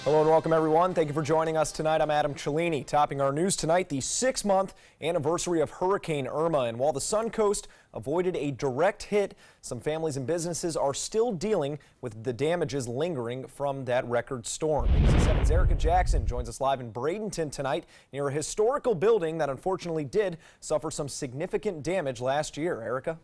Hello and welcome everyone. Thank you for joining us tonight. I'm Adam Cellini. Topping our news tonight, the 6-month anniversary of Hurricane Irma. And while the Suncoast avoided a direct hit, some families and businesses are still dealing with the damages lingering from that record storm. ABC 7's Erica Jackson joins us live in Bradenton tonight near a historical building that unfortunately did suffer some significant damage last year. Erica?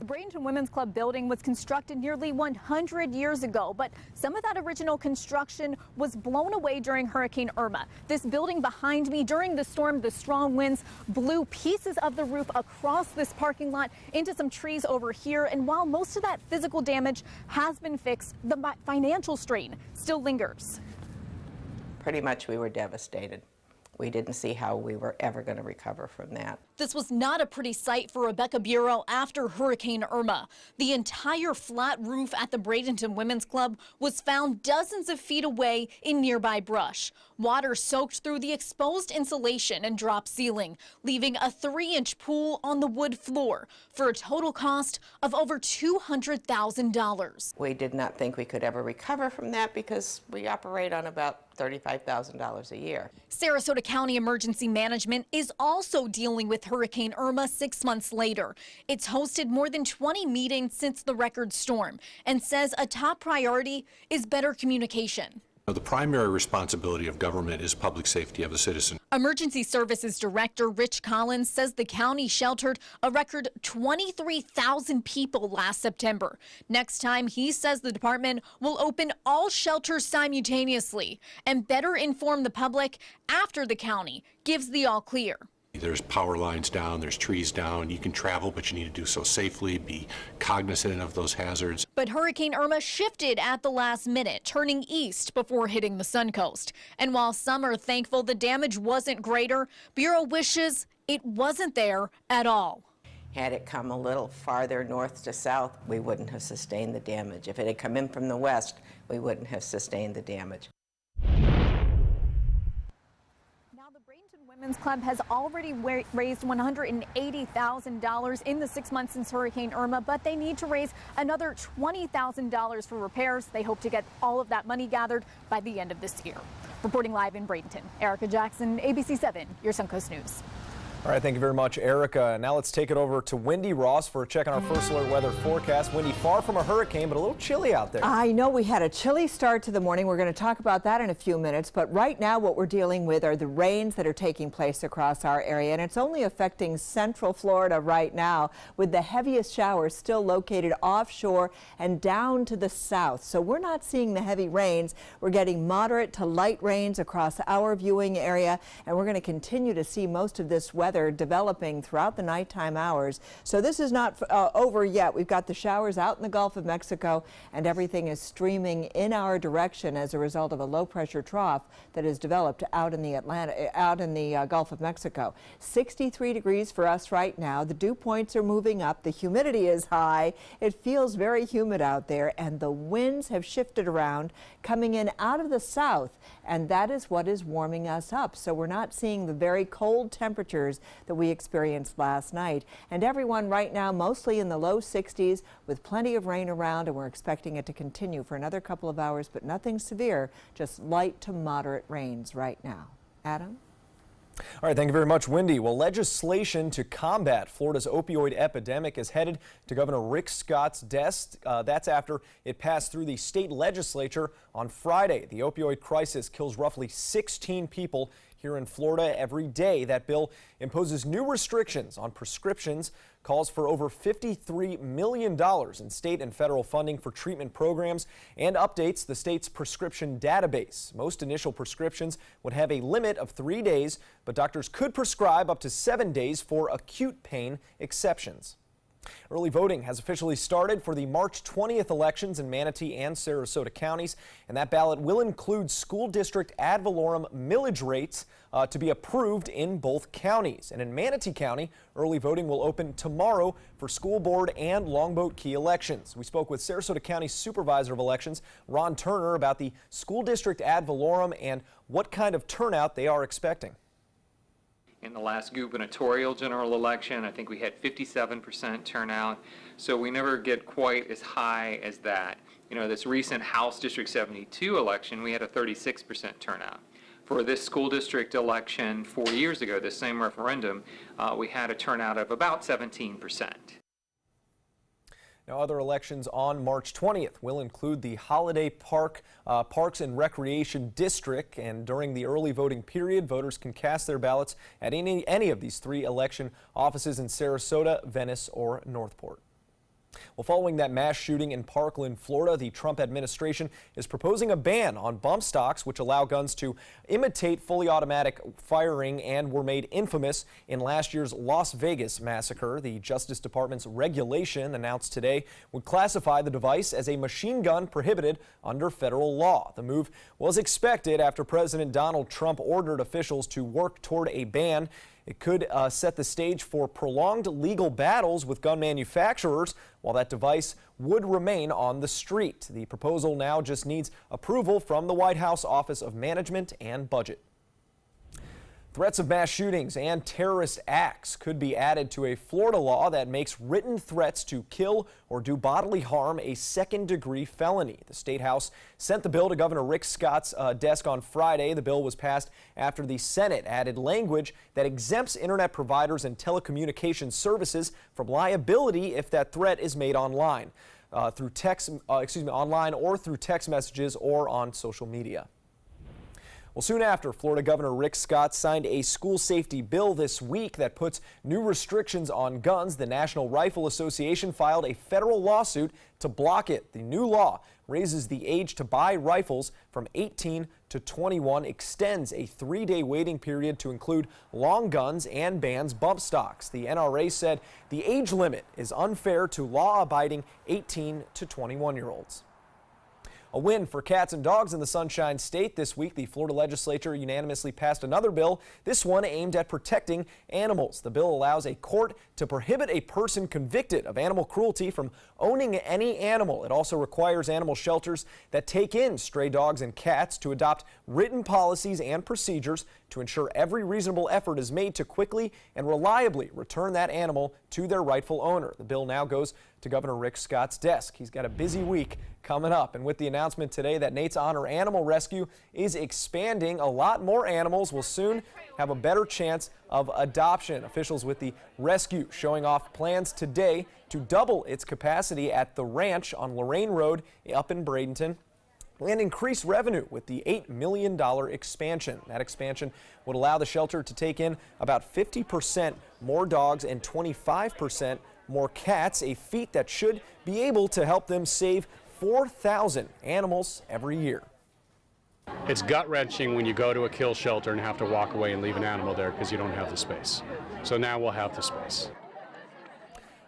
The Bradenton Women's Club building was constructed nearly 100 years ago, but some of that original construction was blown away during Hurricane Irma. This building behind me, during the storm, the strong winds blew pieces of the roof across this parking lot into some trees over here. And while most of that physical damage has been fixed, the financial strain still lingers. Pretty much we were devastated. We didn't see how we were ever going to recover from that. This was not a pretty sight for Rebecca Bureau after Hurricane Irma. The entire flat roof at the Bradenton Women's Club was found dozens of feet away in nearby brush. Water soaked through the exposed insulation and drop ceiling, leaving a 3-inch pool on the wood floor for a total cost of over $200,000. We did not think we could ever recover from that because we operate on about $35,000 a year. Sarasota County Emergency Management is also dealing with Hurricane Irma 6 months later. It's hosted more than 20 meetings since the record storm and says a top priority is better communication. The primary responsibility of government is public safety of the citizen. Emergency Services Director Rich Collins says the county sheltered a record 23,000 people last September. Next time, he says the department will open all shelters simultaneously and better inform the public after the county gives the all clear. There's power lines down, there's trees down. You can travel, but you need to do so safely, be cognizant of those hazards. But Hurricane Irma shifted at the last minute, turning east before hitting the Suncoast. And while some are thankful the damage wasn't greater, Bureau wishes it wasn't there at all. Had it come a little farther north to south, we wouldn't have sustained the damage. If it had come in from the west, we wouldn't have sustained the damage. Women's Club has already raised $180,000 in the 6 months since Hurricane Irma, but they need to raise another $20,000 for repairs. They hope to get all of that money gathered by the end of this year. Reporting live in Bradenton, Erica Jackson, ABC 7, your Suncoast News. All right, thank you very much, Erica. Now let's take it over to Wendy Ross for a check on our first alert weather forecast. Wendy, far from a hurricane, but a little chilly out there. I know we had a chilly start to the morning. We're going to talk about that in a few minutes. But right now, what we're dealing with are the rains that are taking place across our area. And it's only affecting central Florida right now, with the heaviest showers still located offshore and down to the south. So we're not seeing the heavy rains. We're getting moderate to light rains across our viewing area. And we're going to continue to see most of this weather developing throughout the nighttime hours. So this is not over yet. We've got the showers out in the Gulf of Mexico, and everything is streaming in our direction as a result of a low pressure trough that has developed out in the Gulf of Mexico. 63 degrees for us right now. The dew points are moving up. The humidity is high. It feels very humid out there, and the winds have shifted around, coming in out of the south, and that is what is warming us up. So we're not seeing the very cold temperatures that we experienced last night. And everyone right now mostly in the low 60s with plenty of rain around, and we're expecting it to continue for another couple of hours, but nothing severe, just light to moderate rains right now. Adam? All right, thank you very much, Wendy. Well, legislation to combat Florida's opioid epidemic is headed to Governor Rick Scott's desk. That's after it passed through the state legislature on Friday. The opioid crisis kills roughly 16 people here in Florida every day. That bill imposes new restrictions on prescriptions, calls for over $53 million in state and federal funding for treatment programs, and updates the state's prescription database. Most initial prescriptions would have a limit of 3 days, but doctors could prescribe up to 7 days for acute pain exceptions. Early voting has officially started for the March 20th elections in Manatee and Sarasota counties, and that ballot will include school district ad valorem millage rates to be approved in both counties. And in Manatee County, early voting will open tomorrow for school board and Longboat Key elections. We spoke with Sarasota County Supervisor of Elections, Ron Turner, about the school district ad valorem and what kind of turnout they are expecting. In the last gubernatorial general election, I think we had 57% turnout, so we never get quite as high as that. This recent House District 72 election, we had a 36% turnout. For this school district election 4 years ago, this same referendum, we had a turnout of about 17%. Now, other elections on March 20th will include the Holiday Park Parks and Recreation District, and during the early voting period, voters can cast their ballots at any of these 3 election offices in Sarasota, Venice, or Northport. Well, following that mass shooting in Parkland, Florida, the Trump administration is proposing a ban on bump stocks, which allow guns to imitate fully automatic firing and were made infamous in last year's Las Vegas massacre. The Justice Department's regulation announced today would classify the device as a machine gun prohibited under federal law. The move was expected after President Donald Trump ordered officials to work toward a ban. It could set the stage for prolonged legal battles with gun manufacturers while that device would remain on the street. The proposal now just needs approval from the White House Office of Management and Budget. Threats of mass shootings and terrorist acts could be added to a Florida law that makes written threats to kill or do bodily harm a second-degree felony. The State House sent the bill to Governor Rick Scott's desk on Friday. The bill was passed after the Senate added language that exempts internet providers and telecommunications services from liability if that threat is made online, online or through text messages or on social media. Well, soon after, Florida Governor Rick Scott signed a school safety bill this week that puts new restrictions on guns. The National Rifle Association filed a federal lawsuit to block it. The new law raises the age to buy rifles from 18 to 21, extends a 3-day waiting period to include long guns, and bans bump stocks. The NRA said the age limit is unfair to law-abiding 18 to 21-year-olds. A win for cats and dogs in the Sunshine State this week. The Florida legislature unanimously passed another bill, this one aimed at protecting animals. The bill allows a court to prohibit a person convicted of animal cruelty from owning any animal. It also requires animal shelters that take in stray dogs and cats to adopt written policies and procedures to ensure every reasonable effort is made to quickly and reliably return that animal to their rightful owner. The bill now goes to Governor Rick Scott's desk. He's got a busy week coming up, and with the announcement today that Nate's Honor Animal Rescue is expanding, a lot more animals will soon have a better chance of adoption. Officials with the rescue showing off plans today to double its capacity at the ranch on Lorraine Road up in Bradenton, and increase revenue with the $8 million expansion. That expansion would allow the shelter to take in about 50% more dogs and 25% more cats, a feat that should be able to help them save 4,000 animals every year. It's gut-wrenching when you go to a kill shelter and have to walk away and leave an animal there because you don't have the space. So now we'll have the space.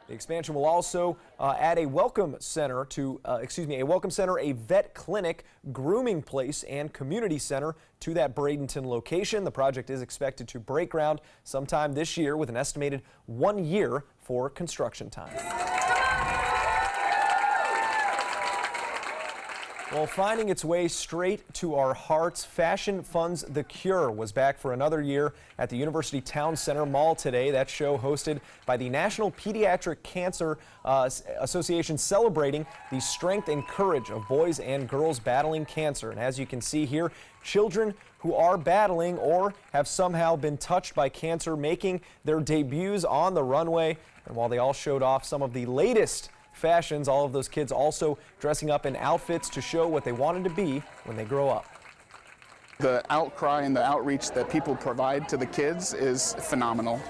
The expansion will also add a welcome center a vet clinic, grooming place, and community center to that Bradenton location. The project is expected to break ground sometime this year with an estimated 1 year for construction time. Well, finding its way straight to our hearts, Fashion Fun's The Cure was back for another year at the University Town Center Mall today. That show hosted by the National Pediatric Cancer Association, celebrating the strength and courage of boys and girls battling cancer. And as you can see here, children who are battling or have somehow been touched by cancer making their debuts on the runway. And while they all showed off some of the latest fashions, all of those kids also dressing up in outfits to show what they wanted to be when they grow up. The outcry and the outreach that people provide to the kids is phenomenal.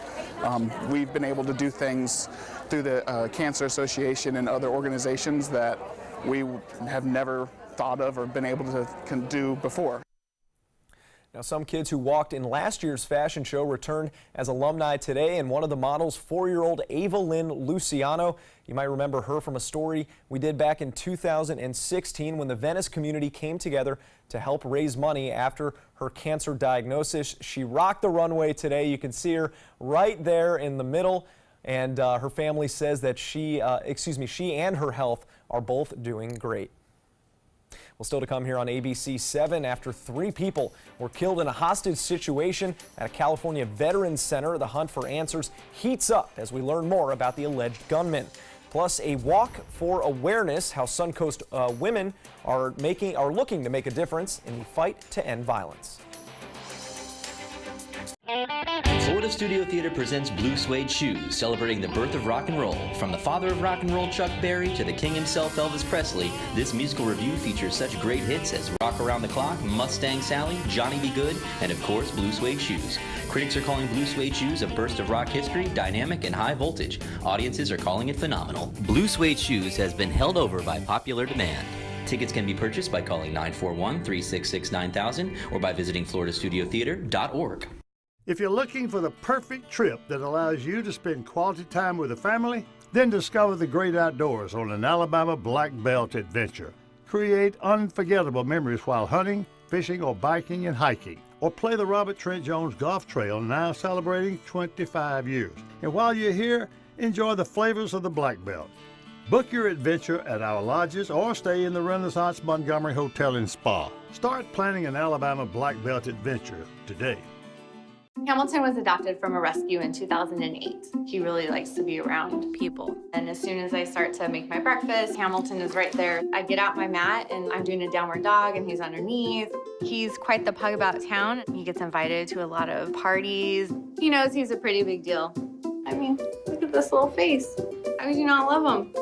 We've been able to do things through the Cancer Association and other organizations that we have never thought of or been able to do before. Now, some kids who walked in last year's fashion show returned as alumni today, and one of the models, 4-year-old Ava Lynn Luciano. You might remember her from a story we did back in 2016 when the Venice community came together to help raise money after her cancer diagnosis. She rocked the runway today. You can see her right there in the middle, and her family says that she and her health are both doing great. Well, still to come here on ABC 7, after 3 people were killed in a hostage situation at a California Veterans Center, the hunt for answers heats up as we learn more about the alleged gunman. Plus, a walk for awareness, how Suncoast women are looking to make a difference in the fight to end violence. Florida Studio Theater presents Blue Suede Shoes, celebrating the birth of rock and roll. From the father of rock and roll, Chuck Berry, to the king himself, Elvis Presley, this musical review features such great hits as Rock Around the Clock, Mustang Sally, Johnny Be Good, and of course, Blue Suede Shoes. Critics are calling Blue Suede Shoes a burst of rock history, dynamic and high voltage. Audiences are calling it phenomenal. Blue Suede Shoes has been held over by popular demand. Tickets can be purchased by calling 941-366-9000 or by visiting FloridaStudioTheater.org. If you're looking for the perfect trip that allows you to spend quality time with a family, then discover the great outdoors on an Alabama Black Belt adventure. Create unforgettable memories while hunting, fishing, or biking and hiking. Or play the Robert Trent Jones Golf Trail, now celebrating 25 years. And while you're here, enjoy the flavors of the Black Belt. Book your adventure at our lodges or stay in the Renaissance Montgomery Hotel and Spa. Start planning an Alabama Black Belt adventure today. Hamilton was adopted from a rescue in 2008. He really likes to be around people. And as soon as I start to make my breakfast, Hamilton is right there. I get out my mat and I'm doing a downward dog and he's underneath. He's quite the pug about town. He gets invited to a lot of parties. He knows he's a pretty big deal. I mean, look at this little face. How could you not love him?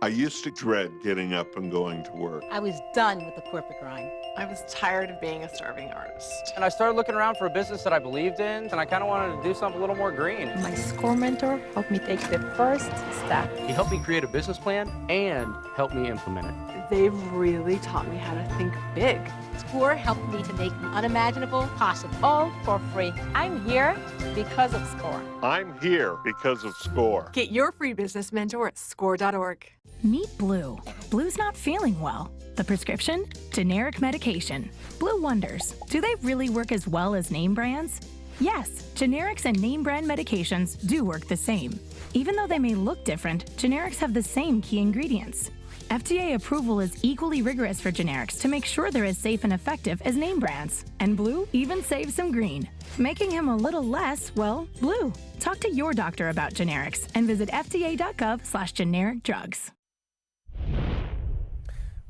I used to dread getting up and going to work. I was done with the corporate grind. I was tired of being a starving artist. And I started looking around for a business that I believed in, and I kind of wanted to do something a little more green. My SCORE mentor helped me take the first step. He helped me create a business plan and helped me implement it. They've really taught me how to think big. SCORE helped me to make the unimaginable possible, all for free. I'm here because of SCORE. I'm here because of SCORE. Get your free business mentor at SCORE.org. Meet Blue. Blue's not feeling well. The prescription? Generic medication. Blue wonders, do they really work as well as name brands? Yes, generics and name brand medications do work the same. Even though they may look different, generics have the same key ingredients. FDA approval is equally rigorous for generics to make sure they're as safe and effective as name brands. And Blue even saves some green, making him a little less, well, blue. Talk to your doctor about generics and visit fda.gov/generic drugs.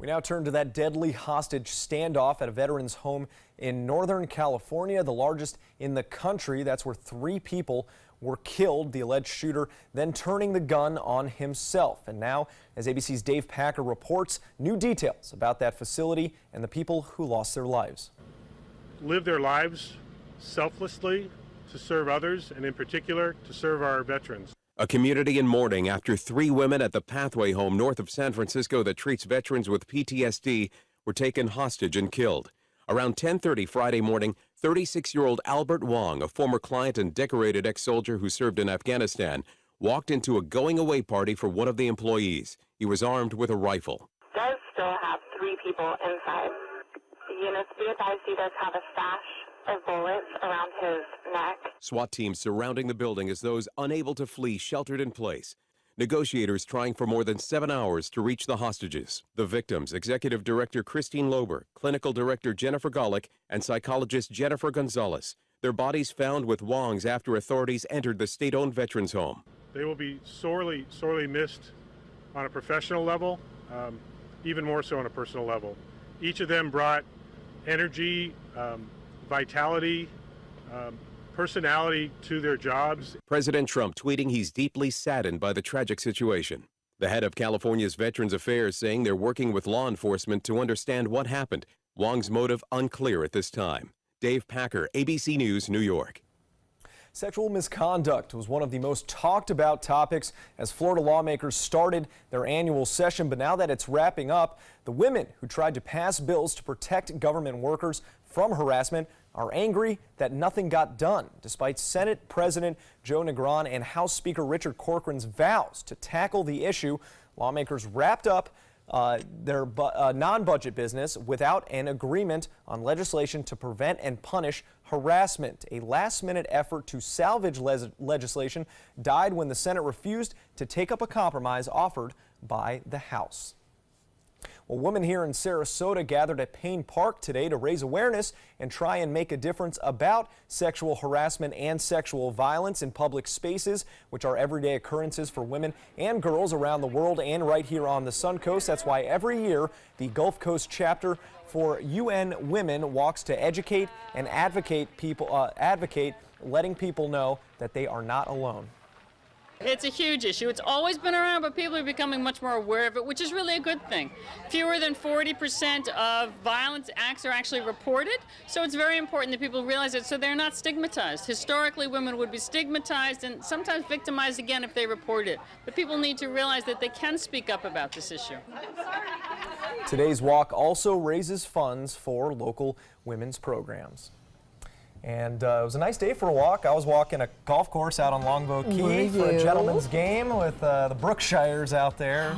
We now turn to that deadly hostage standoff at a veteran's home in Northern California, the largest in the country. That's where 3 people were killed, the alleged shooter then turning the gun on himself. And now, as ABC's Dave Packer reports, new details about that facility and the people who lost their lives. Live their lives selflessly to serve others, and in particular to serve our veterans. A community in mourning after 3 women at the Pathway home north of San Francisco that treats veterans with PTSD were taken hostage and killed. Around 10:30 Friday morning, 36-year-old Albert Wong, a former client and decorated ex-soldier who served in Afghanistan, walked into a going-away party for one of the employees. He was armed with a rifle. Does still have 3 people inside. Units be advised he does have a stash of bullets around his neck. SWAT teams surrounding the building as those unable to flee sheltered in place. Negotiators trying for more than 7 hours to reach the hostages. The victims, Executive Director Christine Lober, Clinical Director Jennifer Golick, and Psychologist Jennifer Gonzalez. Their bodies found with Wong's after authorities entered the state-owned veterans home. They will be sorely missed on a professional level, even more so on a personal level. Each of them brought energy, vitality, personality to their jobs. President Trump tweeting he's deeply saddened by the tragic situation. The head of California's Veterans Affairs saying they're working with law enforcement to understand what happened. Wong's motive unclear at this time. Dave Packer, ABC News, New York. Sexual misconduct was one of the most talked about topics as Florida lawmakers started their annual session. But now that it's wrapping up, the women who tried to pass bills to protect government workers from harassment are angry that nothing got done, despite Senate President Joe Negron and House Speaker Richard Corcoran's vows to tackle the issue. Lawmakers wrapped up their non-budget business without an agreement on legislation to prevent and punish harassment. A last-minute effort to salvage legislation died when the Senate refused to take up a compromise offered by the House. Well, women here in Sarasota gathered at Payne Park today to raise awareness and try and make a difference about sexual harassment and sexual violence in public spaces, which are everyday occurrences for women and girls around the world and right here on the Suncoast. That's why every year the Gulf Coast chapter for UN Women walks to educate and advocate letting people know that they are not alone. It's a huge issue. It's always been around, but people are becoming much more aware of it, which is really a good thing. Fewer than 40% of violence acts are actually reported, so it's very important that people realize it so they're not stigmatized. Historically, women would be stigmatized and sometimes victimized again if they report it. But people need to realize that they can speak up about this issue. Today's walk also raises funds for local women's programs. And it was a nice day for a walk. I was walking a golf course out on Longboat Key for a gentleman's game with the Brookshires out there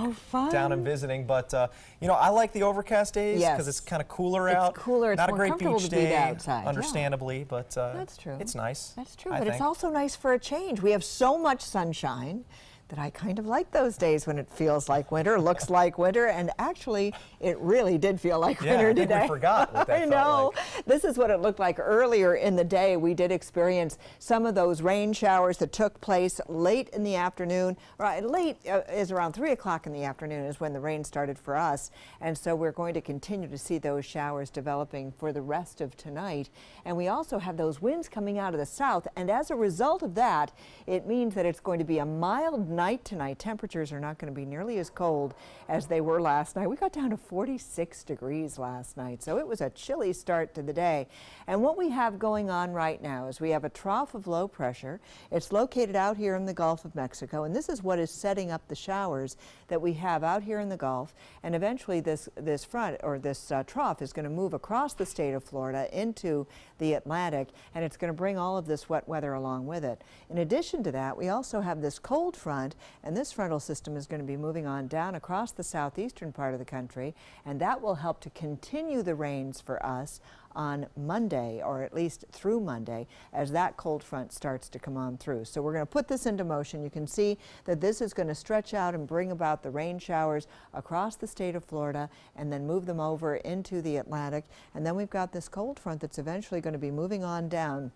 down and visiting. But, you know, I like the overcast days because it's kind of cooler out. It's cooler. It's not more a great comfortable beach to be day, outside. understandably, but that's true. It's nice. That's true, but it's also nice for a change. We have so much sunshine that I kind of like those days when it feels like winter, looks like winter, and actually it really did feel like winter today. I think we forgot what that I know. felt like. This is what it looked like earlier in the day. We did experience some of those rain showers that took place late in the afternoon. Late is around 3 o'clock in the afternoon is when the rain started for us, and so we're going to continue to see those showers developing for the rest of tonight. And we also have those winds coming out of the south, and as a result of that, it means that it's going to be a mild night tonight. Temperatures are not going to be nearly as cold as they were last night. We got down to 46 degrees last night, so it was a chilly start to the day. And what we have going on right now is we have a trough of low pressure. It's located out here in the Gulf of Mexico, and this is what is setting up the showers that we have out here in the Gulf. And eventually this trough is going to move across the state of Florida into the Atlantic, and it's going to bring all of this wet weather along with it. In addition to that, we also have this cold front, and this frontal system is going to be moving on down across the southeastern part of the country, and that will help to continue the rains for us on Monday, or at least through Monday, as that cold front starts to come on through. So we're going to put this into motion. You can see that this is going to stretch out and bring about the rain showers across the state of Florida and then move them over into the Atlantic. And then we've got this cold front that's eventually going to be moving on down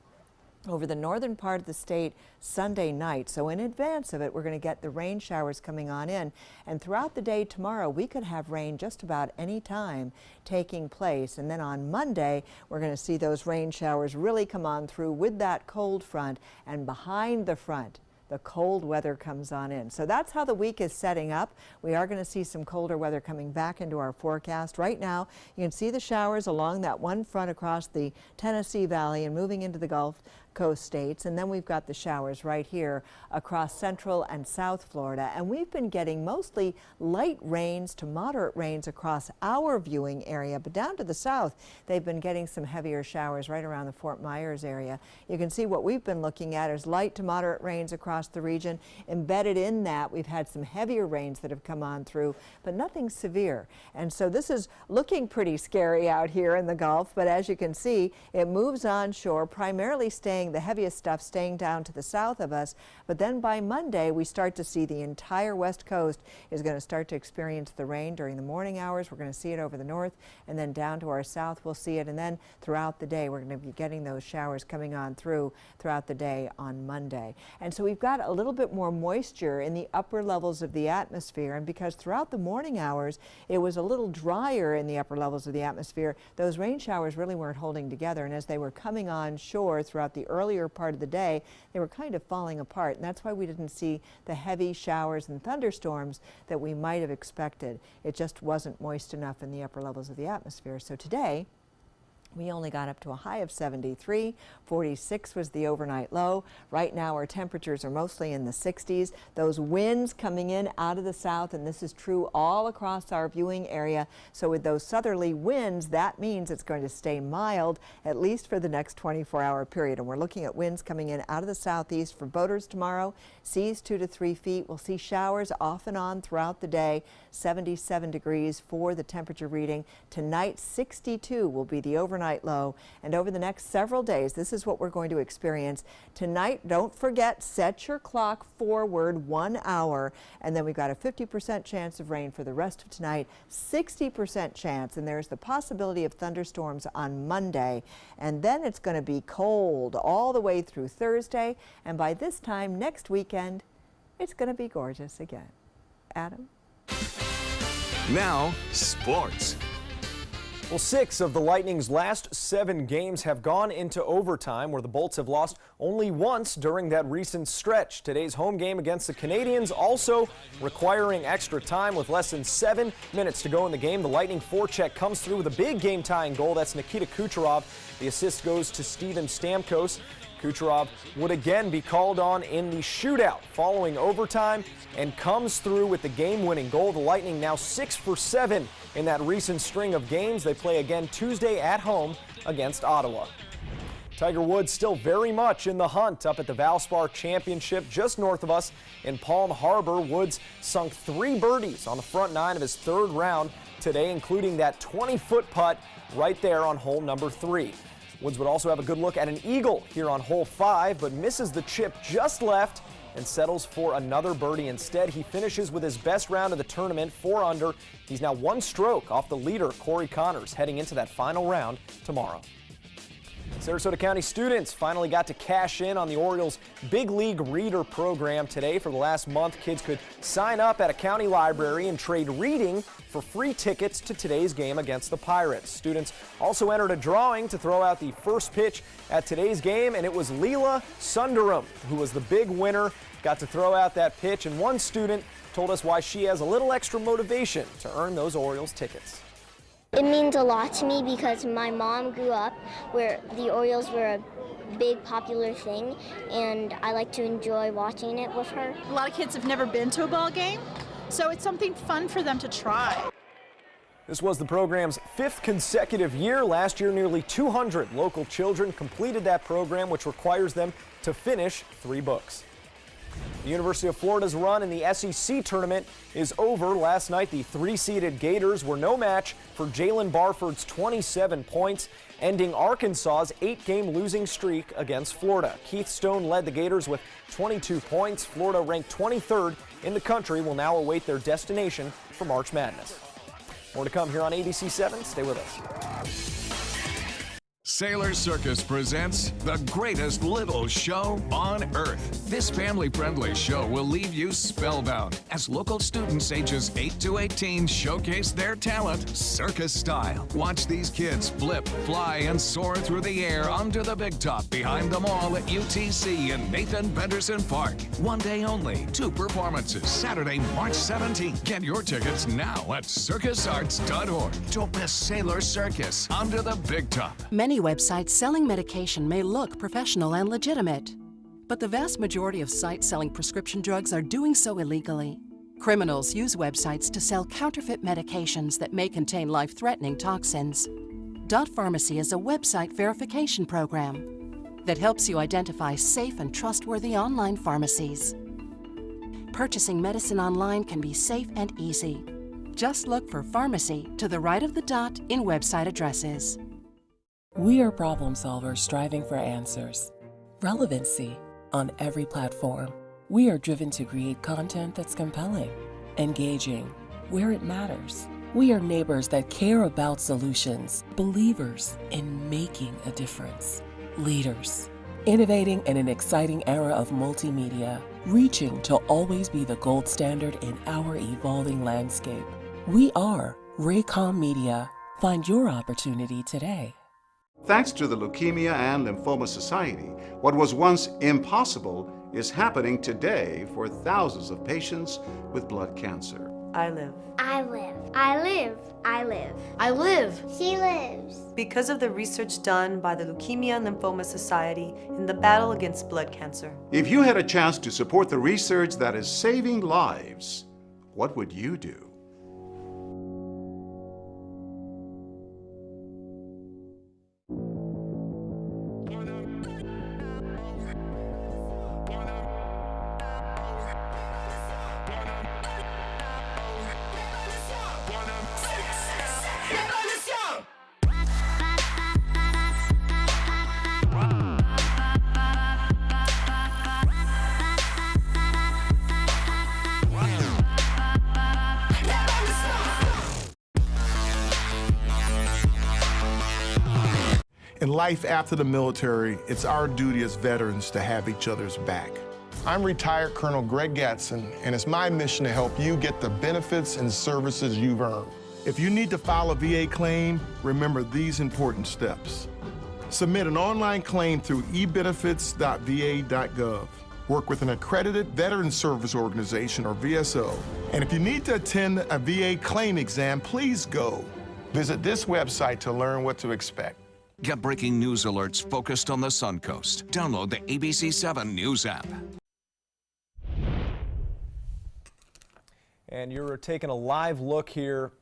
over the northern part of the state Sunday night. So in advance of it, we're going to get the rain showers coming on in. And throughout the day tomorrow, we could have rain just about any time taking place. And then on Monday, we're going to see those rain showers really come on through with that cold front, and behind the front, the cold weather comes on in. So that's how the week is setting up. We are going to see some colder weather coming back into our forecast. Right now, you can see the showers along that one front across the Tennessee Valley and moving into the Gulf Coast states, and then we've got the showers right here across central and south Florida, and we've been getting mostly light rains to moderate rains across our viewing area, but down to the south they've been getting some heavier showers right around the Fort Myers area. You can see what we've been looking at is light to moderate rains across the region. Embedded in that, we've had some heavier rains that have come on through, but nothing severe. And so this is looking pretty scary out here in the Gulf, but as you can see, it moves onshore, primarily staying the heaviest stuff staying down to the south of us. But then by Monday, we start to see the entire west coast is going to start to experience the rain during the morning hours. We're going to see it over the north, and then down to our south we'll see it, and then throughout the day we're going to be getting those showers coming on throughout the day on Monday. And so we've got a little bit more moisture in the upper levels of the atmosphere, and because throughout the morning hours it was a little drier in the upper levels of the atmosphere, those rain showers really weren't holding together, and as they were coming on shore throughout the earlier part of the day, they were kind of falling apart, and that's why we didn't see the heavy showers and thunderstorms that we might have expected. It just wasn't moist enough in the upper levels of the atmosphere. So today, We only got up to a high of 73. 46 was the overnight low. Right now our temperatures are mostly in the 60s. Those winds coming in out of the south, and this is true all across our viewing area. So with those southerly winds, that means it's going to stay mild at least for the next 24-hour period. And we're looking at winds coming in out of the southeast for boaters tomorrow. Seas 2 to 3 feet. We'll see showers off and on throughout the day. 77 degrees for the temperature reading. Tonight, 62 will be the overnight low, and over the next several days, this is what we're going to experience. Tonight, don't forget, set your clock forward 1 hour, and then we've got a 50% chance of rain for the rest of tonight, 60% chance, and there's the possibility of thunderstorms on Monday, and then it's going to be cold all the way through Thursday, and by this time next weekend, it's going to be gorgeous again. Adam? Now, sports. Well, 6 of the Lightning's last 7 games have gone into overtime, where the Bolts have lost only once during that recent stretch. Today's home game against the Canadians also requiring extra time with less than 7 minutes to go in the game. The Lightning forecheck comes through with a big game-tying goal. That's Nikita Kucherov. The assist goes to Steven Stamkos. Kucherov would again be called on in the shootout following overtime and comes through with the game-winning goal. The Lightning now 6 for 7 in that recent string of games. They play again Tuesday at home against Ottawa. Tiger Woods still very much in the hunt up at the Valspar Championship just north of us in Palm Harbor. Woods sunk 3 birdies on the front 9 of his 3rd round today, including that 20-foot putt right there on hole number 3. Woods would also have a good look at an eagle here on hole 5, but misses the chip just left and settles for another birdie instead. He finishes with his best round of the tournament, 4 under. He's now 1 stroke off the leader, Corey Connors, heading into that final round tomorrow. Sarasota County students finally got to cash in on the Orioles' Big League Reader program today. For the last month, kids could sign up at a county library and trade reading for free tickets to today's game against the Pirates. Students also entered a drawing to throw out the first pitch at today's game, and it was Leela Sundaram who was the big winner. Got to throw out that pitch, and one student told us why she has a little extra motivation to earn those Orioles tickets. It means a lot to me because my mom grew up where the Orioles were a big popular thing, and I like to enjoy watching it with her. A lot of kids have never been to a ball game, so it's something fun for them to try. This was the program's 5th consecutive year. Last year, nearly 200 local children completed that program, which requires them to finish 3 books. The University of Florida's run in the SEC tournament is over. Last night, the 3-seeded Gators were no match for Jalen Barford's 27 points, ending Arkansas's 8-game losing streak against Florida. Keith Stone led the Gators with 22 points. Florida, ranked 23rd in the country, will now await their destination for March Madness. More to come here on ABC 7. Stay with us. Sailor Circus presents the greatest little show on earth. This family-friendly show will leave you spellbound as local students ages 8 to 18 showcase their talent circus style. Watch these kids flip, fly, and soar through the air under the big top behind the mall at UTC in Nathan Benderson Park. One day only, 2 performances, Saturday, March 17th. Get your tickets now at circusarts.org. Don't miss Sailor Circus under the big top. Many websites selling medication may look professional and legitimate, but the vast majority of sites selling prescription drugs are doing so illegally. Criminals use websites to sell counterfeit medications that may contain life-threatening toxins. Dot Pharmacy is a website verification program that helps you identify safe and trustworthy online pharmacies. Purchasing medicine online can be safe and easy. Just look for pharmacy to the right of the dot in website addresses. We are problem solvers striving for answers. Relevancy on every platform. We are driven to create content that's compelling, engaging, where it matters. We are neighbors that care about solutions, believers in making a difference, leaders, innovating in an exciting era of multimedia, reaching to always be the gold standard in our evolving landscape. We are Raycom Media. Find your opportunity today. Thanks to the Leukemia and Lymphoma Society, what was once impossible is happening today for thousands of patients with blood cancer. I live. I live. I live. I live. I live. She lives. Because of the research done by the Leukemia and Lymphoma Society in the battle against blood cancer. If you had a chance to support the research that is saving lives, what would you do? In life after the military, it's our duty as veterans to have each other's back. I'm retired Colonel Greg Gatson, and it's my mission to help you get the benefits and services you've earned. If you need to file a VA claim, remember these important steps. Submit an online claim through ebenefits.va.gov. Work with an accredited Veterans Service Organization, or VSO. And if you need to attend a VA claim exam, please go. Visit this website to learn what to expect. Get breaking news alerts focused on the Suncoast. Download the ABC7 News app. And you're taking a live look here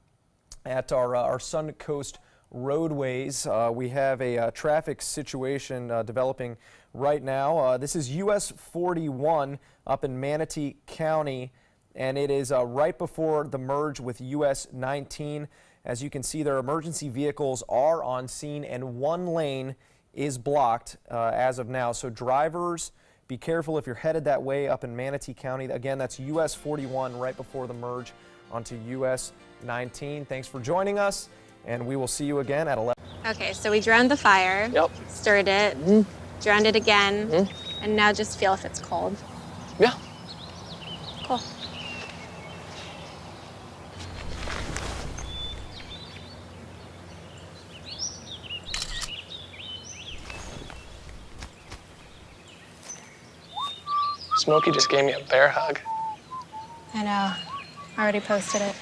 at our Suncoast roadways. We have a traffic situation developing right now. This is US 41 up in Manatee County, and it is right before the merge with US 19. As you can see, their emergency vehicles are on scene and one lane is blocked as of now. So drivers, be careful if you're headed that way up in Manatee County. Again, that's US 41 right before the merge onto US 19. Thanks for joining us, and we will see you again at 11. Okay, so we drowned the fire, stirred it, drowned it again, and now just feel if it's cold. Yeah. Cool. Smokey just gave me a bear hug. I know. Already posted it.